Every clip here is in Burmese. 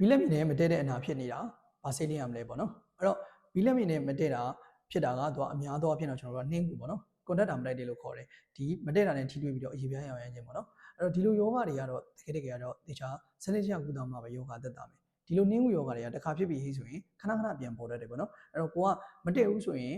ဘီလက်မီနဲ့မတည့်တဲ့အနာဖြစ်နေတာဘာဆေးလင်းရမလဲပေါ့နော်အဲ့တော့ဘီလက်မီနဲ့မတည့်တာဖြစ်တာကတော့အများသောအဖြစ်တော့ကျွန်တော်တို့ကနှင်းကူပေါ့နော်conductor မတိုက်တယ်လို့ခေါ်တယ်ဒီမတည့်တာနဲ့ထိတွေ့ပြီးတော့အရေပြားရောင်ရမ်းခြင်းပေါ့နော်အဲ့တော့ဒီလိုယောဂတွေကတော့တကယ်ကတော့တခြားစနစ်ကျကုသမှာပဲယောဂသက်တာမယ်ဒီလိုနှင်းကူယောဂတွေကတစ်ခါဖြစ်ပြီးဟိဆိုရင်ခဏပြန်ပေါ်တတ်တယ်ပေါ့နော်အဲ့တော့ကိုကမတည့်ဘူးဆိုရင်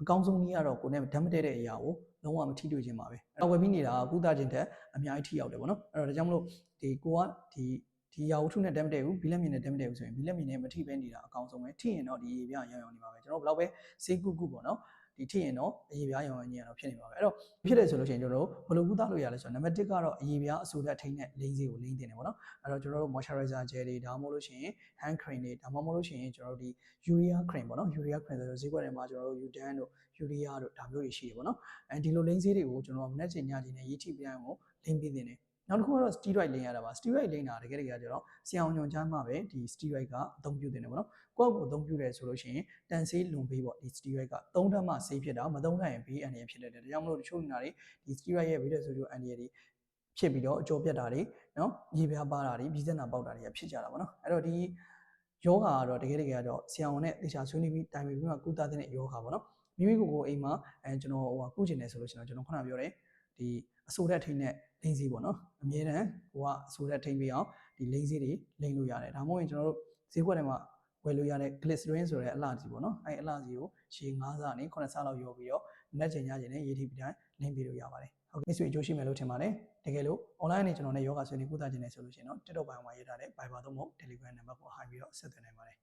အကောင်းဆုံးနည်းကတော့ကိုနဲ့ဓာတ်မတည့်တဲ့အရာကိုလုံးဝမထိတွေ့ခြင်းပါပဲအဲ့တော့ဝယ်ပြီးနေတာကုသခြင်းတဲ့အများကြီးထိရောက်တယ်ပေါ့နော်အဲ့တော့ဒါကြောင့်မလို့ဒီကိုကဒီရာဟုထုနဲ့ဓာတ်မတည့်ဘူးဘီလက်မြင်နဲ့ဓာတ်မတည့်ဘူးဆိုရင်ဘီလက်မြင်နဲ့မထိပဲနေတာအကောင်းဆုံးပဲထိရင်တော့ဒီရေပြားရောင်ရောင်နေပါပဲကျွန်တော်တို့ဘယ်တော့ပဲဆေးကုပေါ့နော်ဒီထိရင်တော့အရေပြားရောင်ရောင်ကြီးကတော့ဖြစ်နေပါပဲအဲ့တော့ဖြစ်တယ်ဆိုလို့ရှိရင်ကျွန်တော်တို့ဘယ်လိုကုသလို့ရလဲဆိုတော့နံပါတ်1ကတော့အရေပြားအဆူဓာတ်ထိန်းတဲ့လိမ့်စေးကိုလိမ့်တင်တယ်ပေါ့နော်အဲ့တော့ကျွန်တော်တို့ moisturizer gel တွေဒါမှမဟုတ်လို့ရှိရင် hand cream တွေဒါမှမဟုတ်လို့ရှိရင်ကျွန်တော်တို့ဒီ urea cream ပေါ့နော် urea cream ဆိုတော့ဈေးကွက်ထဲမှာကျွန်တော်တို့ udan တို့ urea တို့ဒါမျိုးတွေရှိတယ်ပေါ့နော်အဲဒီလိုလိမ့်စေးတွေကိုကျွန်တော်တို့မနေ့ကညချင်းနဲ့ရေးထိပြန်ကိုလိမ့်ပေးတင်တယ်နောက်တစ်ခုကတော့ steroid လိမ့်ရတာပါ steroid လိမ့်တာတကယ်ကျတော့ဆရာဝန်ညွှန်ကြားမှပဲဒီ steroid ကအသုံးပြုတင်တယ်ပေါ့နော်ကိုယ့်ကိုအသုံးပြုတယ်ဆိုလို့ရှိရင်တန်ဆေးလွန်ပေးပေါ့ဒီ steroid က3ဓာတ်မှဆေးဖြစ်တာမသုံးနိုင်ရင်ဘေးအန္တရာယ်ဖြစ်တယ်ဒါကြောင့်မလို့တချို့လူနာတွေဒီ steroid ရဲ့ဘေးထွက်ဆိုးကျိုးအန္တရာယ်တွေဖြစ်ပြီးတော့အကျော်ပြတ်တာတွေနော်ရေပြားပါတာတွေပြီးစက်နာပေါက်တာတွေဖြစ်ကြတာပေါ့နော်အဲ့တော့ဒီယောဂါကတော့တကယ်ကတော့ဆရာဝန်နဲ့တေချာဆွေးနွေးပြီးတိုင်ပင်ပြီးမှကုသတဲ့ယောဂါပေါ့နော်မိမိကိုယ်အိမ်မှာကျွန်တော်ကုကျင်တယ်ဆိုလို့ရှိရင်ကျွန်တော်ခုနပြောတယ်ဒီအဆိုးဓာတ်ထိန်းတဲ့လိမ့်စေးပေါ့နော်အမြဲတမ်းကိုကအဆိုးဓာတ်ထိန်းပေးအောင်ဒီလိမ့်စေးတွေလိမ့်လို့ရတယ်ဒါမှမဟုတ်ရင်ကျွန်တော်တို့ဈေးကွက်ထဲမှာဝယ်လို့ရတဲ့ glycerin ဆိုတဲ့အလှစီပေါ့နော်အဲအလှစီကိုရေ9ဆနဲ့9ဆလောက်ရောပြီးတော့နက်ကျင်ညကျင်နဲ့ရေထိပ်ပြီးတိုင်းလိမ့်ပေးလို့ရပါတယ်ဟုတ်ကဲ့မိတ်ဆွေအကျိုးရှိမယ်လို့ထင်ပါတယ်တကယ်လို့ online နဲ့ကျွန်တော်နဲ့ယောဂဆွေးနွေးကုသခြင်းနဲ့ဆိုလို့ရှိရင်တော့ TikTok ပိုင်းမှာရေးထားတဲ့ Viber သို့မဟုတ် Telegram နံပါတ်ကိုဟိုင်းပြီးတော့ဆက်သွယ်နိုင်ပါတယ်